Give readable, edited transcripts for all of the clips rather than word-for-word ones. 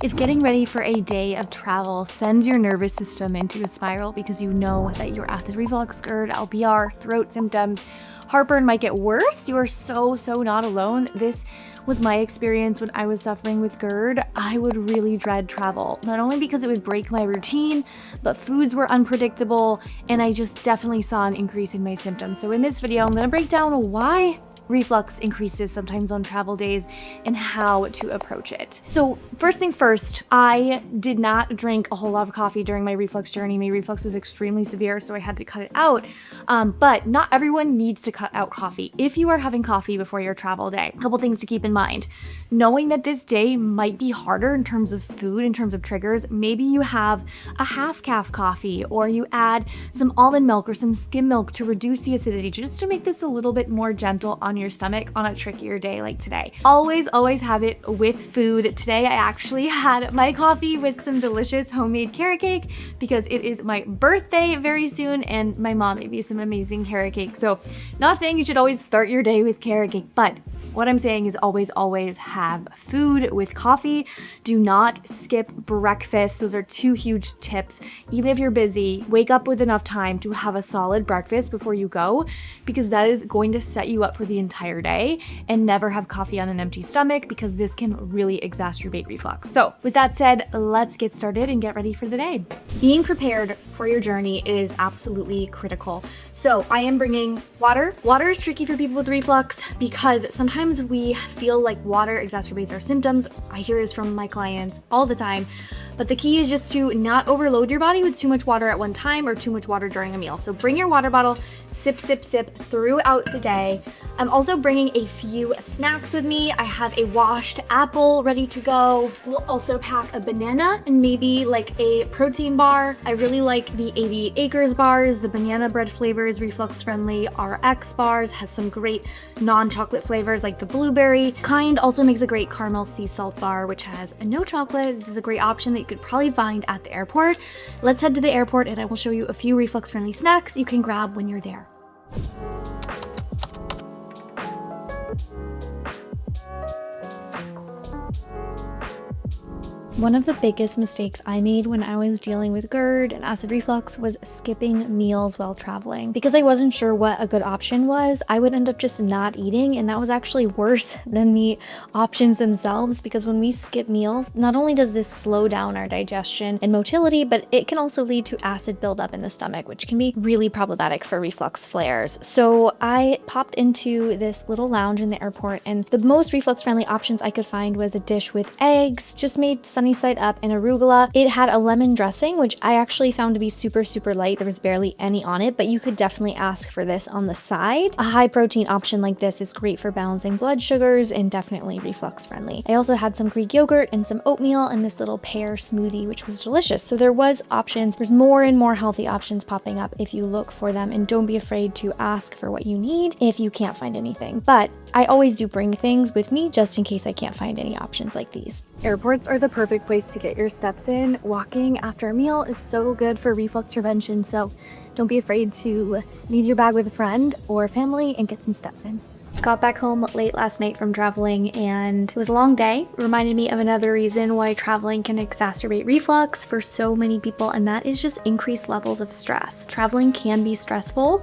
If getting ready for a day of travel sends your nervous system into a spiral because you know that your acid reflux, GERD, LPR, throat symptoms, heartburn might get worse, you are so not alone. This was my experience when I was suffering with GERD. I would really dread travel, not only because it would break my routine, but foods were unpredictable, and I just definitely saw an increase in my symptoms. So in this video, I'm gonna break down why reflux increases sometimes on travel days and how to approach it. So first things first, I did not drink a whole lot of coffee during my reflux journey. My reflux was extremely severe, so I had to cut it out. But not everyone needs to cut out coffee. If you are having coffee before your travel day, a couple things to keep in mind. Knowing that this day might be harder in terms of food, in terms of triggers, maybe you have a half-calf coffee, or you add some almond milk or some skim milk to reduce the acidity, just to make this a little bit more gentle on your stomach on a trickier day like today. Always have it with food. Today I actually had my coffee with some delicious homemade carrot cake because it is my birthday very soon and my mom made me some amazing carrot cake. So not saying you should always start your day with carrot cake, but what I'm saying is always have food with coffee. Do not skip breakfast. Those are two huge tips. Even if you're busy, wake up with enough time to have a solid breakfast before you go, because that is going to set you up for the entire day. And never have coffee on an empty stomach, because this can really exacerbate reflux. So with that said, let's get started and get ready for the day. Being prepared for your journey is absolutely critical. So I am bringing water. Water is tricky for people with reflux because sometimes we feel like water exacerbates our symptoms. I hear this from my clients all the time. But the key is just to not overload your body with too much water at one time or too much water during a meal. So bring your water bottle, sip throughout the day. I'm also bringing a few snacks with me. I have a washed apple ready to go. We'll also pack a banana and maybe like a protein bar. I really like the 88 Acres bars. The banana bread flavor is reflux friendly. RX bars has some great non-chocolate flavors like the blueberry kind. Also makes a great caramel sea salt bar, which has no chocolate. This is a great option that you could probably find at the airport. Let's head to the airport and I will show you a few reflux friendly snacks you can grab when you're there. One of the biggest mistakes I made when I was dealing with GERD and acid reflux was skipping meals while traveling. Because I wasn't sure what a good option was, I would end up just not eating, and that was actually worse than the options themselves, because when we skip meals, not only does this slow down our digestion and motility, but it can also lead to acid buildup in the stomach, which can be really problematic for reflux flares. So I popped into this little lounge in the airport, and the most reflux-friendly options I could find was a dish with eggs, just made sunny side up, and arugula. It had a lemon dressing, which I actually found to be super light. There was barely any on it, but you could definitely ask for this on the side. A high protein option like this is great for balancing blood sugars and definitely reflux friendly. I also had some Greek yogurt and some oatmeal and this little pear smoothie, which was delicious. So there was options. There's more and more healthy options popping up if you look for them, and don't be afraid to ask for what you need if you can't find anything. But I always do bring things with me just in case I can't find any options like these. Airports are the perfect place to get your steps in. Walking after a meal is so good for reflux prevention, so don't be afraid to leave your bag with a friend or family and get some steps in. Got back home late last night from traveling and it was a long day. It reminded me of another reason why traveling can exacerbate reflux for so many people, and that is just increased levels of stress. Traveling can be stressful,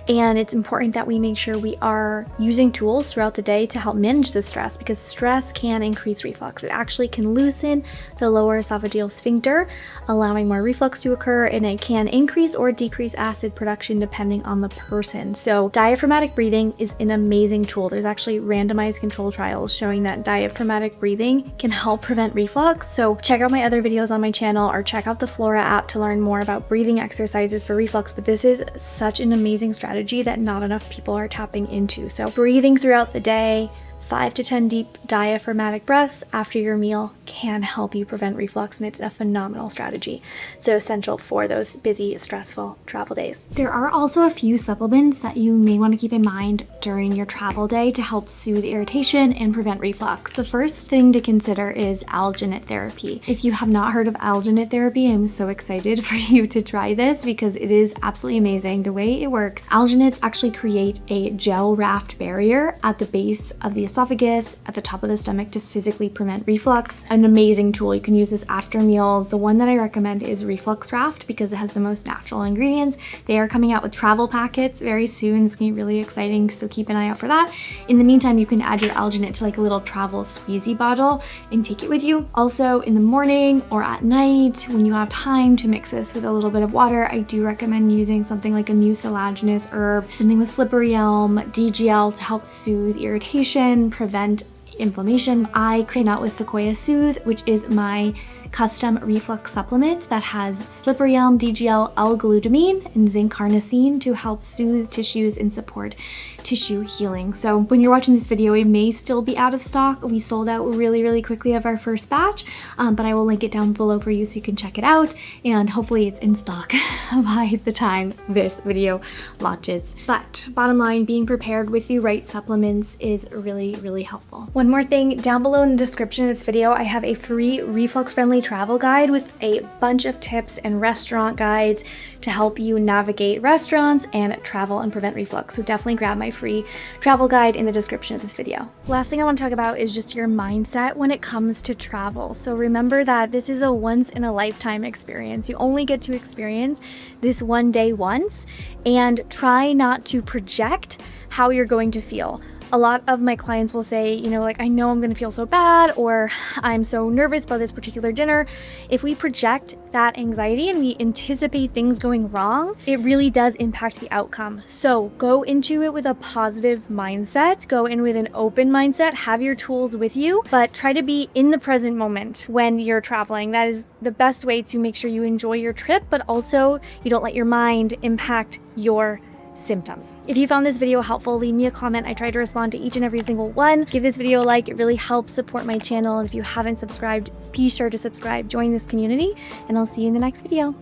and it's important that we make sure we are using tools throughout the day to help manage the stress, because stress can increase reflux. It actually can loosen the lower esophageal sphincter, allowing more reflux to occur, and it can increase or decrease acid production depending on the person. So diaphragmatic breathing is an amazing tool. There's actually randomized control trials showing that diaphragmatic breathing can help prevent reflux. So check out my other videos on my channel or check out the Flora app to learn more about breathing exercises for reflux. But this is such an amazing strategy that not enough people are tapping into. So breathing throughout the day, 5 to 10 deep diaphragmatic breaths after your meal can help you prevent reflux, and it's a phenomenal strategy. So essential for those busy, stressful travel days. There are also a few supplements that you may want to keep in mind during your travel day to help soothe irritation and prevent reflux. The first thing to consider is alginate therapy. If you have not heard of alginate therapy, I'm so excited for you to try this because it is absolutely amazing. The way it works, alginates actually create a gel raft barrier at the base of the esophagus, at the top of the stomach, to physically prevent reflux. an amazing tool. You can use this after meals. The one that I recommend is Reflux Draft because it has the most natural ingredients. They are coming out with travel packets very soon. It's gonna be really exciting, so keep an eye out for that. In the meantime, you can add your alginate to like a little travel squeezy bottle and take it with you. Also, in the morning or at night, when you have time to mix this with a little bit of water, I do recommend using something like a mucilaginous herb, something with slippery elm, DGL to help soothe irritation, prevent inflammation. I came out with Sequoia Soothe, which is my custom reflux supplement that has slippery elm, DGL, L-glutamine, and zinc carnosine to help soothe tissues and support tissue healing. So when you're watching this video, it may still be out of stock. We sold out really quickly of our first batch, but I will link it down below for you so you can check it out, and hopefully it's in stock by the time this video launches. But bottom line, being prepared with the right supplements is really helpful. One more thing, down below in the description of this video, I have a free reflux-friendly travel guide with a bunch of tips and restaurant guides to help you navigate restaurants and travel and prevent reflux. So definitely grab my free travel guide in the description of this video. Last thing I want to talk about is just your mindset when it comes to travel. So remember that this is a once in a lifetime experience. You only get to experience this one day once, and try not to project how you're going to feel. A lot of my clients will say, you know, like, I know I'm gonna feel so bad, or I'm so nervous about this particular dinner. If we project that anxiety and we anticipate things going wrong, it really does impact the outcome. So go into it with a positive mindset, go in with an open mindset, have your tools with you, but try to be in the present moment when you're traveling. That is the best way to make sure you enjoy your trip, but also you don't let your mind impact your symptoms. If you found this video helpful, leave me a comment. I try to respond to each and every single one. Give this video a like. It really helps support my channel. And if you haven't subscribed, be sure to subscribe, join this community, and I'll see you in the next video.